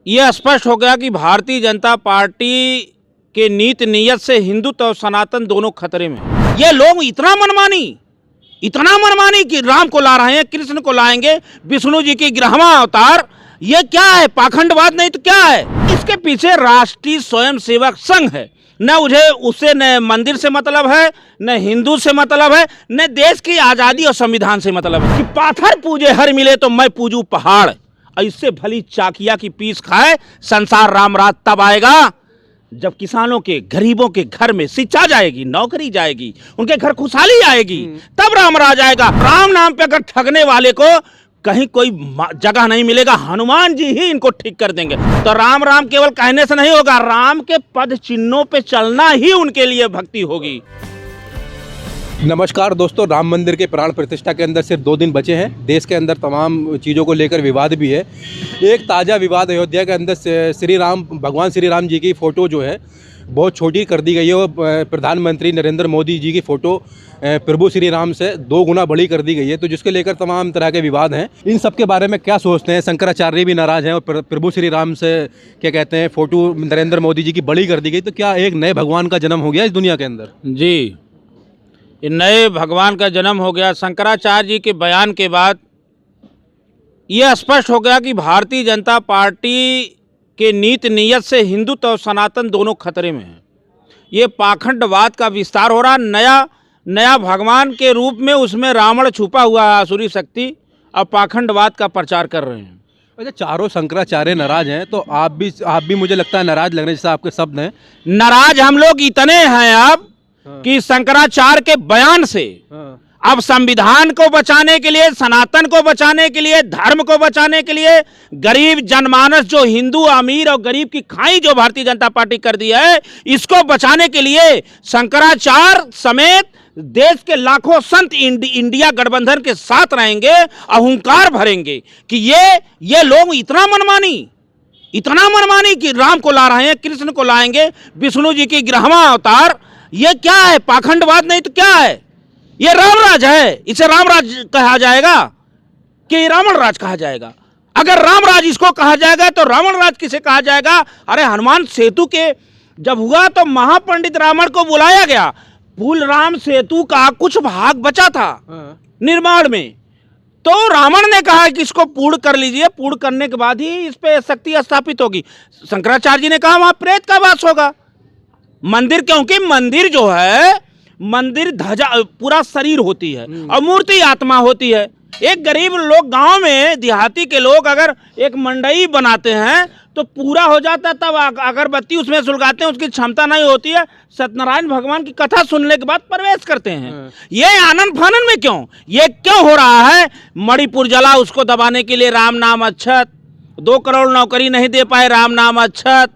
ये स्पष्ट हो गया कि भारतीय जनता पार्टी के नीति नियत से हिंदुत्व और सनातन दोनों खतरे में हैं। ये लोग इतना मनमानी कि राम को ला रहे हैं, कृष्ण को लाएंगे, विष्णु जी की 11वां अवतार। ये क्या है? पाखंडवाद नहीं तो क्या है? इसके पीछे राष्ट्रीय स्वयंसेवक संघ है। न उससे न मंदिर से मतलब है, न हिंदू से मतलब है, न देश की आज़ादी और संविधान से मतलब है। कि पाथर पूजे हर मिले तो मैं पूजू पहाड़। इससे भली चाकिया की पीस खाए संसार राम राज तब आएगा जब किसानों के, गरीबों के घर में शिक्षा जाएगी, नौकरी जाएगी, उनके घर खुशहाली आएगी, तब राम राज आएगा। राम नाम पे अगर ठगने वाले को कहीं कोई जगह नहीं मिलेगा, हनुमान जी ही इनको ठीक कर देंगे। तो राम राम केवल कहने से नहीं होगा, राम के पद चिन्हों पे चलना ही उनके लिए भक्ति होगी। नमस्कार दोस्तों, राम मंदिर के प्राण प्रतिष्ठा के अंदर सिर्फ 2 दिन बचे हैं। देश के अंदर तमाम चीज़ों को लेकर विवाद भी है। एक ताज़ा विवाद अयोध्या के अंदर भगवान श्री राम जी की फ़ोटो जो है बहुत छोटी कर दी गई है। और प्रधानमंत्री नरेंद्र मोदी जी की फ़ोटो प्रभु श्री राम से 2 गुना बड़ी कर दी गई है। तो जिसके लेकर तमाम तरह के विवाद हैं। इन सब के बारे में क्या सोचते हैं? शंकराचार्य भी नाराज़ हैं और प्रभु श्री राम से क्या कहते हैं, फ़ोटो नरेंद्र मोदी जी की बड़ी कर दी गई। तो क्या एक नए भगवान का जन्म हो गया इस दुनिया के अंदर? जी, ये नए भगवान का जन्म हो गया। शंकराचार्य जी के बयान के बाद यह स्पष्ट हो गया कि भारतीय जनता पार्टी के नीति नियत से हिंदुत्व और सनातन दोनों खतरे में हैं। ये पाखंडवाद का विस्तार हो रहा। नया भगवान के रूप में उसमें रावण छुपा हुआ है, आसुरी शक्ति, और पाखंडवाद का प्रचार कर रहे हैं। अच्छा, चारों शंकराचार्य नाराज हैं, तो आप भी मुझे लगता है नाराज लग रहे हैं, जैसे आपके शब्द हैं। नाराज हम लोग इतने हैं अब कि शंकराचार्य के बयान से अब संविधान को बचाने के लिए, सनातन को बचाने के लिए, धर्म को बचाने के लिए, गरीब जनमानस जो हिंदू अमीर और गरीब की खाई जो भारतीय जनता पार्टी कर दी है, इसको बचाने के लिए शंकराचार्य समेत देश के लाखों संत इंडिया गठबंधन के साथ रहेंगे, अहंकार भरेंगे कि ये लोग इतना मनमानी कि राम को ला रहे हैं, कृष्ण को लाएंगे, विष्णु जी की 11वां अवतार। ये क्या है? पाखंडवाद नहीं तो क्या है? ये रामराज है। इसे रामराज कहा जाएगा कि रावण राज कहा जाएगा? अगर रामराज इसको कहा जाएगा तो रावण राज किसे कहा जाएगा? अरे हनुमान सेतु के जब हुआ तो महापंडित रावण को बुलाया गया। पुल राम सेतु का कुछ भाग बचा था निर्माण में, तो रावण ने कहा कि इसको पूर्ण कर लीजिए, पूर्ण करने के बाद ही इस पे शक्ति स्थापित होगी। शंकराचार्य जी ने कहा वहां प्रेत का वास होगा। मंदिर, क्योंकि मंदिर जो है, मंदिर ध्वजा पूरा शरीर होती है और मूर्ति आत्मा होती है। एक गरीब लोग गांव में, देहाती के लोग अगर एक मंडई बनाते हैं तो पूरा हो जाता है, तब अगरबत्ती उसमें सुलगाते हैं, उसकी क्षमता नहीं होती है। सत्यनारायण भगवान की कथा सुनने के बाद प्रवेश करते हैं। ये आनंद फानन में क्यों? ये क्यों हो रहा है? मणिपुर जला, उसको दबाने के लिए राम नाम अक्षत, 2 करोड़ नौकरी नहीं दे पाए, राम नाम अक्षत,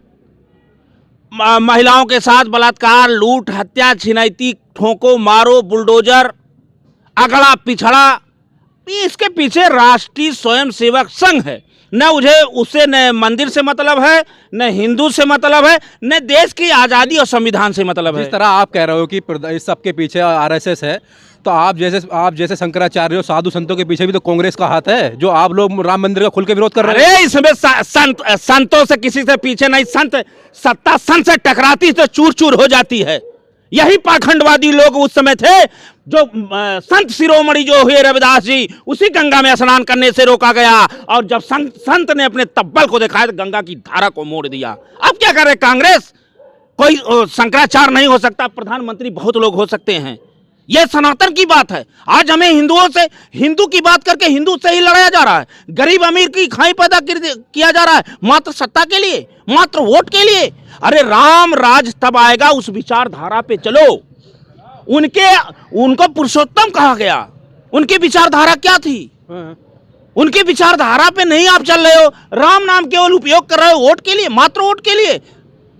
महिलाओं के साथ बलात्कार, लूट, हत्या, छिनैती, ठोको मारो, बुलडोजर, अगड़ा पिछड़ा। इसके पीछे राष्ट्रीय स्वयंसेवक संघ है। न उससे न मंदिर से मतलब है, न हिंदू से मतलब है, न देश की आज़ादी और संविधान से मतलब है। जिस तरह आप कह रहे हो कि इस सबके पीछे आरएसएस है, तो आप जैसे शंकराचार्य साधु संतों के पीछे भी तो कांग्रेस का हाथ है, जो आप लोग राम मंदिर का खुल के विरोध कर रहे हैं। अरे इसमें संतों से किसी से पीछे नहीं। सत्ता संत से टकराती तो चूर चूर हो जाती है। यही पाखंडवादी लोग उस समय थे जो संत शिरोमणि जो हुए रविदास जी, उसी गंगा में स्नान करने से रोका गया, और जब संत ने अपने तब्बल को दिखाया तो गंगा की धारा को मोड़ दिया। अब क्या करे कांग्रेस? कोई शंकराचार्य नहीं हो सकता, प्रधानमंत्री बहुत लोग हो सकते हैं। यह सनातन की बात है। आज हमें हिंदू की बात करके हिंदू से ही लड़ाया जा रहा है। गरीब अमीर की खाई पैदा किया जा रहा है, मात्र सत्ता के लिए, मात्र वोट के लिए। अरे राम राज तब आएगा, उस विचारधारा पे चलो। उनको पुरुषोत्तम कहा गया। उनकी विचारधारा क्या थी? उनकी विचारधारा पे नहीं आप चल रहे हो। राम नाम केवल उपयोग कर रहे हो वोट के लिए, मात्र वोट के लिए।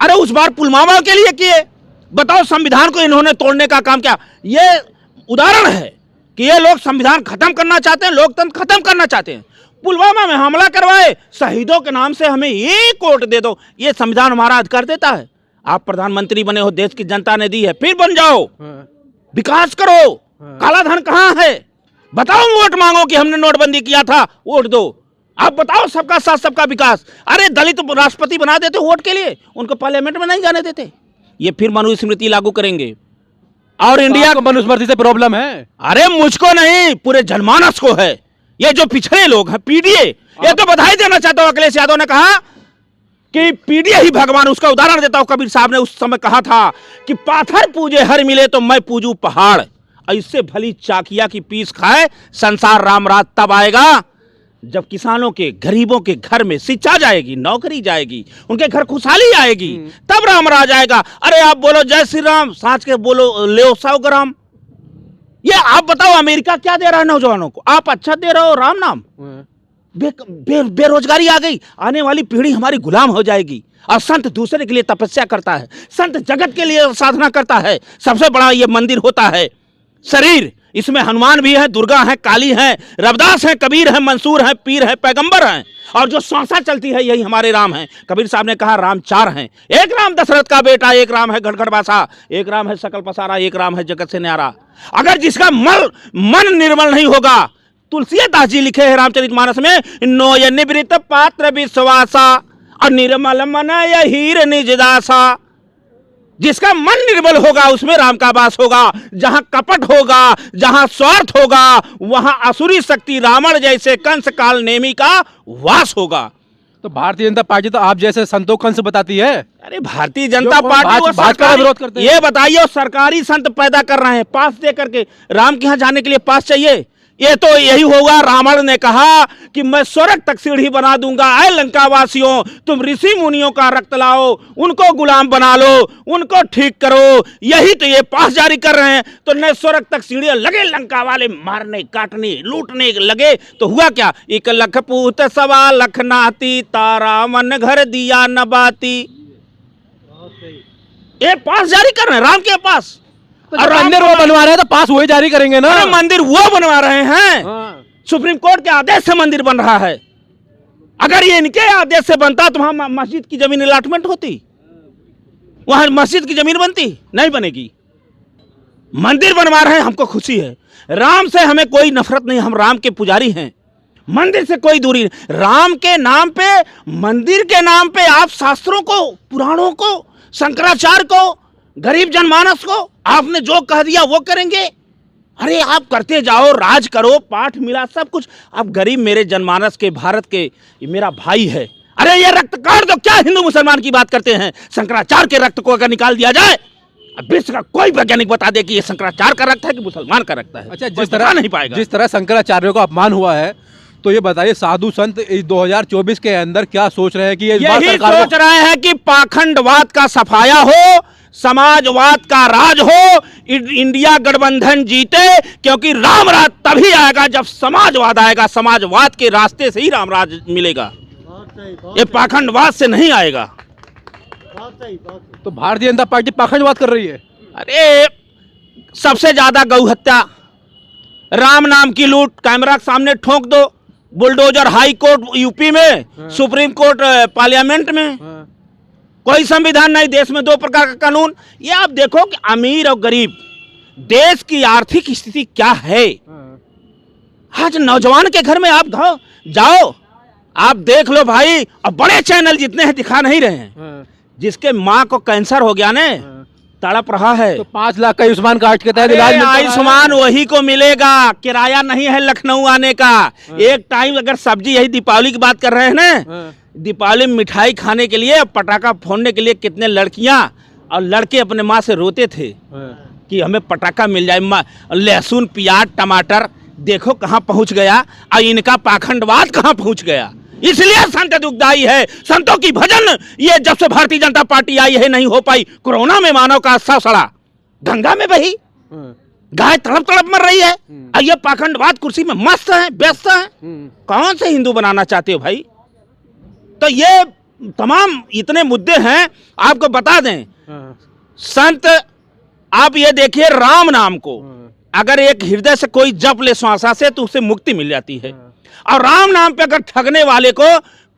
अरे उस बार पुलवामा के लिए किए, बताओ संविधान को इन्होंने तोड़ने का काम किया। ये उदाहरण है कि ये लोग संविधान खत्म करना चाहते हैं, लोकतंत्र खत्म करना चाहते हैं। पुलवामा में हमला करवाए, शहीदों के नाम से हमें ये कोर्ट दे दो। ये संविधान हमारा अधिकार देता है? आप प्रधानमंत्री बने हो, देश की जनता ने दी है, फिर बन जाओ, विकास करो। काला धन कहाँ है? बताओ, वोट मांगो कि हमने नोटबंदी किया था, वोट दो। आप बताओ, सबका साथ सबका विकास। अरे दलित राष्ट्रपति बना देते वोट के लिए, उनको पार्लियामेंट में नहीं जाने देते। ये फिर मनुस्मृति लागू करेंगे और इंडिया को मनुस्मृति से प्रॉब्लम है? अरे मुझको नहीं, पूरे जनमानस को है। ये जो पिछड़े लोग हैं पीडीए, ये तो बधाई देना चाहता हूं। अखिलेश यादव ने कहा कि पीडीए ही भगवान, उसका उदाहरण देता हूं। कबीर साहब ने उस समय कहा था कि पाथर पूजे हर मिले तो मैं पूजू पहाड़। इससे भली चाकिया की पीस खाए संसार राम राज तब आएगा जब किसानों के, गरीबों के घर में शिक्षा जाएगी, नौकरी जाएगी, उनके घर खुशहाली आएगी, तब राम राज आएगा। अरे आप बोलो जय श्री राम, सांच के बोलो ले 100 ग्राम। ये आप बताओ अमेरिका क्या दे रहा है नौजवानों को? आप अच्छा दे रहे हो राम नाम। बेरोजगारी आ गई, आने वाली पीढ़ी हमारी गुलाम हो जाएगी। और संत दूसरे के लिए तपस्या करता है, संत जगत के लिए साधना करता है। सबसे बड़ा ये मंदिर होता है शरीर, इसमें हनुमान भी है, दुर्गा है, काली है, रविदास है, कबीर है, मंसूर है, पीर है, पैगंबर हैं। और जो श्वासा चलती है यही हमारे राम हैं। कबीर साहब ने कहा राम 4 हैं, एक राम दशरथ का बेटा, एक राम है गढ़गढ़बासा, एक राम है सकल पसारा, एक राम है जगत से न्यारा। अगर जिसका मन निर्मल नहीं होगा, तुलसीदास जी लिखे हैं रामचरितमानस में, नोय निवृत पात्र विश्वासा और निर्मल मन हीर निज दासा। जिसका मन निर्मल होगा उसमें राम का वास होगा। जहां कपट होगा, जहां स्वार्थ होगा, वहां असुरी शक्ति रावण जैसे कंस काल नेमी का वास होगा। तो भारतीय जनता पार्टी तो आप जैसे संतों कंस बताती है। अरे भारतीय जनता पार्टी भाजपा का विरोध करते हैं। ये बताइए, सरकारी संत पैदा कर रहे हैं पास दे करके। राम के यहाँ जाने के लिए पास चाहिए? ये तो यही होगा। रावण ने कहा कि मैं स्वर्ग तक सीढ़ी बना दूंगा। ऐ लंका वासियों, तुम ऋषि मुनियों का रक्त लाओ, उनको गुलाम बना लो, उनको ठीक करो। यही तो ये पास जारी कर रहे हैं। तो न स्वर्ग तक सीढ़ियां लगे, लंका वाले मारने, काटने, लूटने लगे। तो हुआ क्या? 1 लख पूत 1.25 लाख नाती, तारा मन घर दिया न बाती। ये पास जारी कर रहे हैं राम के पास। तो मंदिर वो बनवा रहे हैं तो पास वही जारी करेंगे ना। मंदिर वो बनवा रहे हैं, सुप्रीम कोर्ट के आदेश से मंदिर बन रहा है। अगर ये इनके आदेश से बनता तो वहां मस्जिद की जमीन अलॉटमेंट होती, वहां मस्जिद की जमीन बनती? नहीं बनेगी। मंदिर बनवा रहे हैं, हमको खुशी है। राम से हमें कोई नफरत नहीं, हम राम के पुजारी हैं। मंदिर से कोई दूरी नहीं। राम के नाम पे, मंदिर के नाम पे आप शास्त्रों को, पुराणों को, शंकराचार्य को, गरीब जनमानस को आपने जो कह दिया वो करेंगे। अरे आप करते जाओ, राज करो, पाठ मिला सब कुछ। आप गरीब मेरे जनमानस के, भारत के, ये मेरा भाई है। अरे ये रक्त काट दो, क्या हिंदू मुसलमान की बात करते हैं? शंकराचार्य के रक्त को अगर निकाल दिया जाए, विश्व का कोई वैज्ञानिक बता दे कि ये शंकराचार्य का रक्त है कि मुसलमान का रक्त है। अच्छा, जिस तरह शंकराचार्यों का अपमान हुआ है, तो ये बताइए साधु संत 2024 के अंदर क्या सोच रहे हैं? कि यही सोच रहे हैं कि पाखंडवाद का सफाया हो, समाजवाद का राज हो, इंडिया गठबंधन जीते। क्योंकि राम राज तभी आएगा जब समाजवाद आएगा। समाजवाद के रास्ते से ही राम राज मिलेगा, ये पाखंडवाद से नहीं आएगा। तो भारतीय जनता पार्टी पाखंडवाद कर रही है। अरे सबसे ज्यादा गौ हत्या, राम नाम की लूट, कैमरा के सामने ठोक दो। बुलडोजर हाई कोर्ट यूपी में, सुप्रीम कोर्ट पार्लियामेंट में। कोई संविधान नहीं, देश में 2 प्रकार का कानून। ये आप देखो कि अमीर और गरीब, देश की आर्थिक स्थिति क्या है। आज नौजवान के घर में आप जाओ, आप देख लो भाई। और बड़े चैनल जितने हैं दिखा नहीं रहे हैं। जिसके माँ को कैंसर हो गया ने, तड़प रहा है। तो 5 लाख का आयुष्मान कार्ड के तहत इलाज मिलता है। आयुष्मान वही को मिलेगा, किराया नहीं है लखनऊ आने का। एक टाइम अगर सब्जी, यही दीपावली की बात कर रहे हैं ना, दीपावली में मिठाई खाने के लिए, पटाखा फोड़ने के लिए कितने लड़कियां और लड़के अपने माँ से रोते थे कि हमें पटाखा मिल जाए। लहसुन, प्याज, टमाटर देखो कहाँ पहुंच गया। और इनका पाखंडवाद कहाँ पहुंच गया। इसलिए संत दुखदाई है। संतों की भजन ये जब से भारतीय जनता पार्टी आई है नहीं हो पाई। कोरोना में मानव का अस्सा सड़ा, गंगा में बही, गाय तड़प तड़प मर रही है। और ये पाखंडवाद कुर्सी में मस्त है, व्यस्त है। कौन से हिंदू बनाना चाहते हो भाई? तो ये तमाम इतने मुद्दे हैं। आपको बता दें, संत आप ये देखिए, राम नाम को अगर एक हृदय से कोई जप ले श्वासा से तो उसे मुक्ति मिल जाती है। और राम नाम पे अगर ठगने वाले को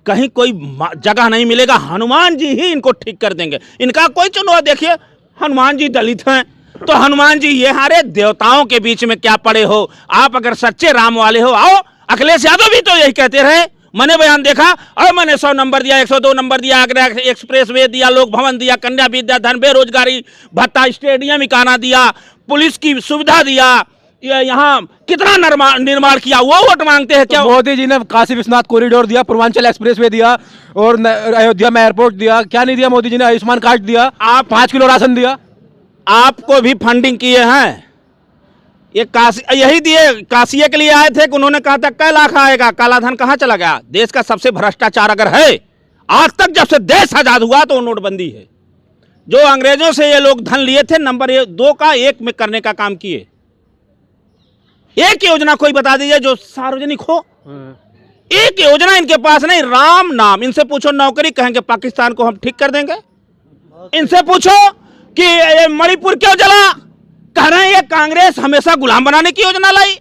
कहीं कोई जगह नहीं मिलेगा। हनुमान जी ही इनको ठीक कर देंगे। इनका कोई चुनाव देखिए, हनुमान जी दलित हैं तो हनुमान जी ये हारे, देवताओं के बीच में क्या पड़े हो। आप अगर सच्चे राम वाले हो आओ। अखिलेश यादव भी तो यही कहते रहे, मैंने बयान देखा और मैंने 100 नंबर दिया, 102 नंबर दिया, आगरा एक्सप्रेस वे दिया, लोक भवन दिया, कन्या विद्या धन, बेरोजगारी भत्ता, स्टेडियम इकाना दिया, पुलिस की सुविधा दिया, यहाँ कितना निर्माण किया, वो वोट मांगते हैं क्या? तो मोदी जी ने काशी विश्वनाथ कॉरिडोर दिया, पूर्वांचल एक्सप्रेस वे दिया और अयोध्या में एयरपोर्ट दिया, क्या नहीं दिया मोदी जी ने? आयुष्मान कार्ड दिया, आप 5 किलो राशन दिया, आपको भी फंडिंग किए हैं। ये काशी यही दिए, काशी के लिए आए थे कि उन्होंने कहा था कै लाख आएगा, काला धन कहाँ चला गया? देश का सबसे भ्रष्टाचार अगर है आज तक, जब से देश आजाद हुआ तो नोटबंदी है। जो अंग्रेजों से ये लोग धन लिए थे, नंबर 2 का 1 में करने का काम किए। एक योजना कोई बता दीजिए जो सार्वजनिक हो। एक योजना इनके पास नहीं। राम नाम, इनसे पूछो नौकरी, कहेंगे पाकिस्तान को हम ठीक कर देंगे। इनसे पूछो कि मणिपुर क्यों जला, कह रहे हैं ये कांग्रेस हमेशा गुलाम बनाने की योजना लाई।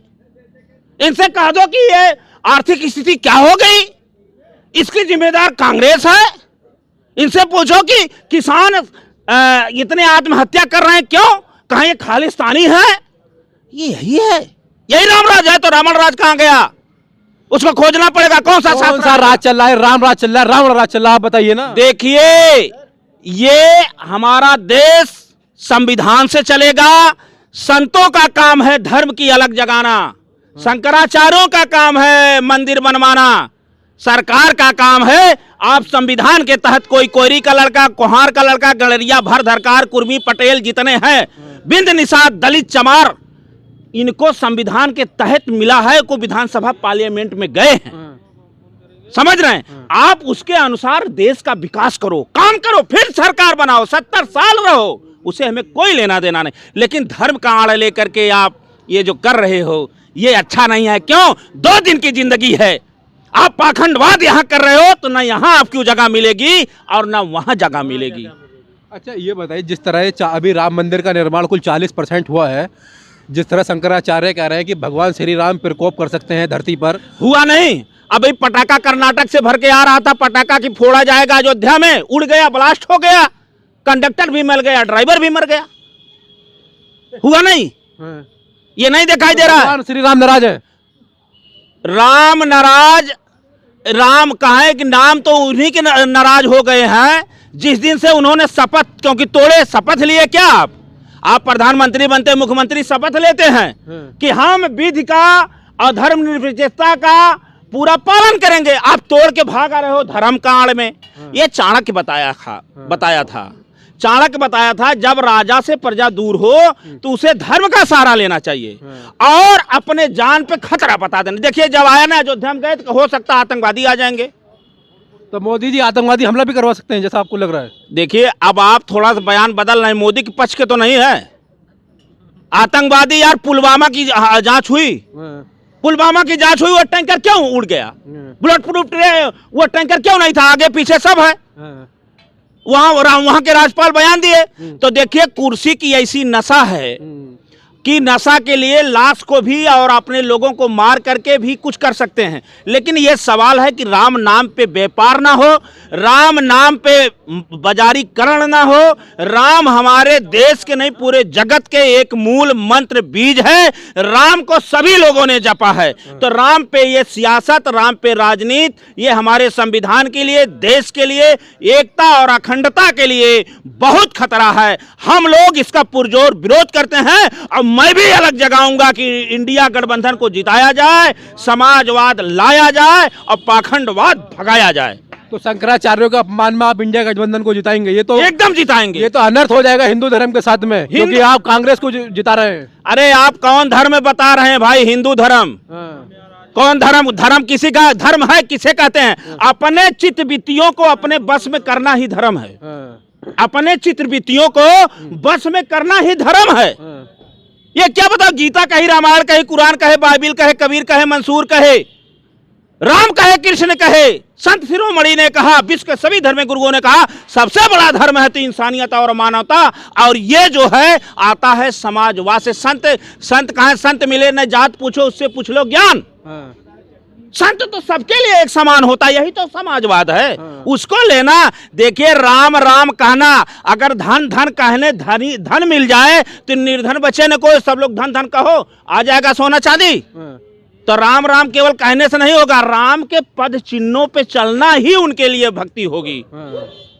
इनसे कह दो कि ये आर्थिक स्थिति क्या हो गई, इसकी जिम्मेदार कांग्रेस है। इनसे पूछो कि किसान इतने आत्महत्या कर रहे हैं क्यों, कहा ये खालिस्तानी है। ये यही है, यही रामराज है। तो रावण राज कहां गया, उसको खोजना पड़ेगा। कौन सा राज चल रहा है? राम राज चल रहा है, रावण राज चल रहा है, आप बताइए ना। देखिए, ये हमारा देश संविधान से चलेगा। संतों का काम है धर्म की अलग जगाना, शंकराचार्यों का काम है मंदिर बनवाना, सरकार का काम है आप संविधान के तहत कोई कोयरी का लड़का, कोहार का लड़का, गड़रिया, भर धरकार, कुर्मी, पटेल जितने हैं, बिंद निषाद, दलित, चमार, इनको संविधान के तहत मिला है, को विधानसभा पार्लियामेंट में गए हैं। समझ रहे हैं आप? उसके अनुसार देश का विकास करो, काम करो, फिर सरकार बनाओ, 70 साल रहो, उसे हमें कोई लेना देना नहीं। लेकिन धर्म का आड़ लेकर के आप ये जो कर रहे हो, ये अच्छा नहीं है। क्यों? 2 दिन की जिंदगी है, आप पाखंडवाद यहां कर रहे हो तो ना यहां आपकी जगह मिलेगी और ना वहां जगह मिलेगी। अच्छा ये बताइए, जिस तरह अभी राम मंदिर का निर्माण कुल 40% हुआ है, जिस तरह शंकराचार्य कह रहे हैं कि भगवान श्री राम प्रकोप कर सकते हैं धरती पर, हुआ नहीं। अभी पटाखा कर्नाटक से भर के आ रहा था, पटाखा की फोड़ा जाएगा अयोध्या में, उड़ गया, ब्लास्ट हो गया, कंडक्टर भी मर गया, ड्राइवर भी मर गया। हुआ नहीं, ये नहीं दिखाई दे रहा है। श्री राम नाराज है। राम नाराज, राम कहा है कि नाम तो उन्हीं के नाराज हो गए हैं जिस दिन से उन्होंने शपथ, क्योंकि तोड़े, शपथ लिए क्या आप प्रधानमंत्री बनते, मुख्यमंत्री शपथ लेते हैं कि हम विधि का और धर्मनिरपेक्षता का पूरा पालन करेंगे, आप तोड़ के भाग आ रहे हो धर्म का आड़ में। ये चाणक्य बताया था चाणक्य बताया था, जब राजा से प्रजा दूर हो तो उसे धर्म का सहारा लेना चाहिए और अपने जान पे खतरा बता देना। देखिए, जब आया ना अयोध्या में गए तो हो सकता है आतंकवादी आ जाएंगे, तो मोदी जी आतंकवादी हमला भी करवा सकते हैं जैसा आपको लग रहा है। देखिए, अब आप थोड़ा सा बयान बदल रहे हैं, मोदी के पक्ष के तो नहीं है। आतंकवादी यार, पुलवामा की जांच हुई, पुलवामा की जांच हुई, वो टैंकर क्यों उड़ गया? बुलेट प्रूफ वो टैंकर क्यों नहीं था? आगे पीछे सब है। वहां के राज्यपाल बयान दिए। तो देखिए, कुर्सी की ऐसी नशा है कि नशा के लिए लाश को भी और अपने लोगों को मार करके भी कुछ कर सकते हैं। लेकिन यह सवाल है कि राम नाम पे व्यापार ना हो, राम नाम पे बाजारीकरण ना हो। राम हमारे देश के नहीं, पूरे जगत के एक मूल मंत्र बीज है। राम को सभी लोगों ने जपा है। तो राम पे ये सियासत, राम पे राजनीति, ये हमारे संविधान के लिए, देश के लिए, एकता और अखंडता के लिए बहुत खतरा है। हम लोग इसका पुरजोर विरोध करते हैं और मैं भी अलग जगाऊंगा कि इंडिया गठबंधन को जिताया जाए, समाजवाद लाया जाए और पाखंडवाद भगाया जाए। तो शंकराचार्यों के अपमान में आप इंडिया गठबंधन को जिताएंगे? ये तो एकदम जिताएंगे। ये तो अनर्थ हो जाएगा हिंदू धर्म के साथ में, क्योंकि आप कांग्रेस को जिता रहे हैं। अरे आप कौन धर्म बता रहे हैं भाई? हिंदू धर्म कौन धर्म? धर्म किसी का धर्म है, किसे कहते हैं? अपने चित्तवृत्तियों को अपने बस में करना ही धर्म है। अपने चित्तवृत्तियों को बस में करना ही धर्म है। ये क्या बताओ, गीता कहे, रामायण कहे, कुरान कहे, बाइबिल कहे, कबीर कहे, मंसूर कहे, राम कहे, कृष्ण कहे, संत शिरोमणि ने कहा, विश्व के सभी धर्म गुरुओं ने कहा, सबसे बड़ा धर्म है तो इंसानियत और मानवता। और ये जो है आता है समाजवाद से। संत कहा, संत मिले न जात पूछो, उससे पूछ लो ज्ञान। संत तो सबके लिए एक समान होता है, यही तो समाजवाद है। उसको लेना। देखिए, राम राम कहना, अगर धन धन कहने धन मिल जाए तो निर्धन बचे न कोई, सब लोग धन धन कहो, आ जाएगा सोना चांदी। तो राम राम केवल कहने से नहीं होगा, राम के पद चिन्हों पे चलना ही उनके लिए भक्ति होगी।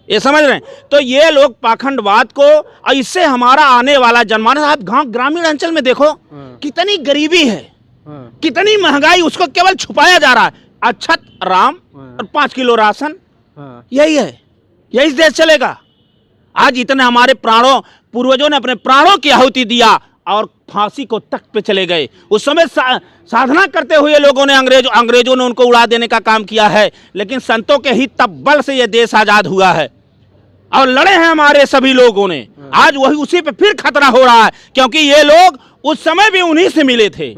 ये समझ रहे हैं? तो ये लोग पाखंडवाद को, और इससे हमारा आने वाला जनमानस, आप गांव ग्रामीण अंचल में देखो कितनी गरीबी है, कितनी महंगाई, उसको केवल छुपाया जा रहा है। अक्षत राम और 5 किलो राशन, यही है, यही देश चलेगा। आज इतने हमारे प्राणों, पूर्वजों ने अपने प्राणों की आहुति दिया और फांसी को तख्त पे चले गए। उस समय साधना करते हुए लोगों ने, अंग्रेजों ने उनको उड़ा देने का काम किया है, लेकिन संतों के ही तब्बल से यह देश आजाद हुआ है और लड़े हैं हमारे सभी लोगों ने। आज वही उसी पे फिर खतरा हो रहा है, क्योंकि ये लोग उस समय भी उन्हीं से मिले थे।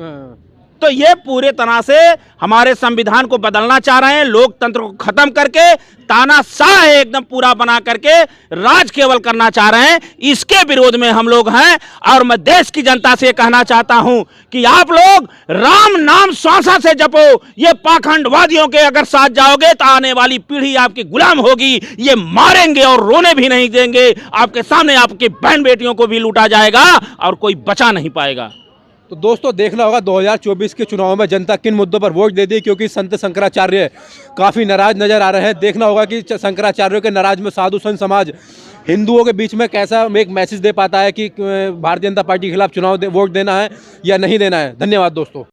तो ये पूरे तरह से हमारे संविधान को बदलना चाह रहे हैं, लोकतंत्र को खत्म करके तानाशाह एकदम पूरा बना करके राज केवल करना चाह रहे हैं। इसके विरोध में हम लोग हैं और मैं देश की जनता से कहना चाहता हूं कि आप लोग राम नाम श्वासा से जपो। ये पाखंडवादियों के अगर साथ जाओगे तो आने वाली पीढ़ी आपकी गुलाम होगी। ये मारेंगे और रोने भी नहीं देंगे। आपके सामने आपकी बहन बेटियों को भी लूटा जाएगा और कोई बचा नहीं पाएगा। तो दोस्तों देखना होगा 2024 के चुनाव में जनता किन मुद्दों पर वोट दे दी, क्योंकि संत शंकराचार्य काफ़ी नाराज नजर आ रहे हैं। देखना होगा कि शंकराचार्यों के नाराज में साधु संत समाज हिंदुओं के बीच में कैसा एक मैसेज दे पाता है कि भारतीय जनता पार्टी के खिलाफ वोट देना है या नहीं देना है। धन्यवाद दोस्तों।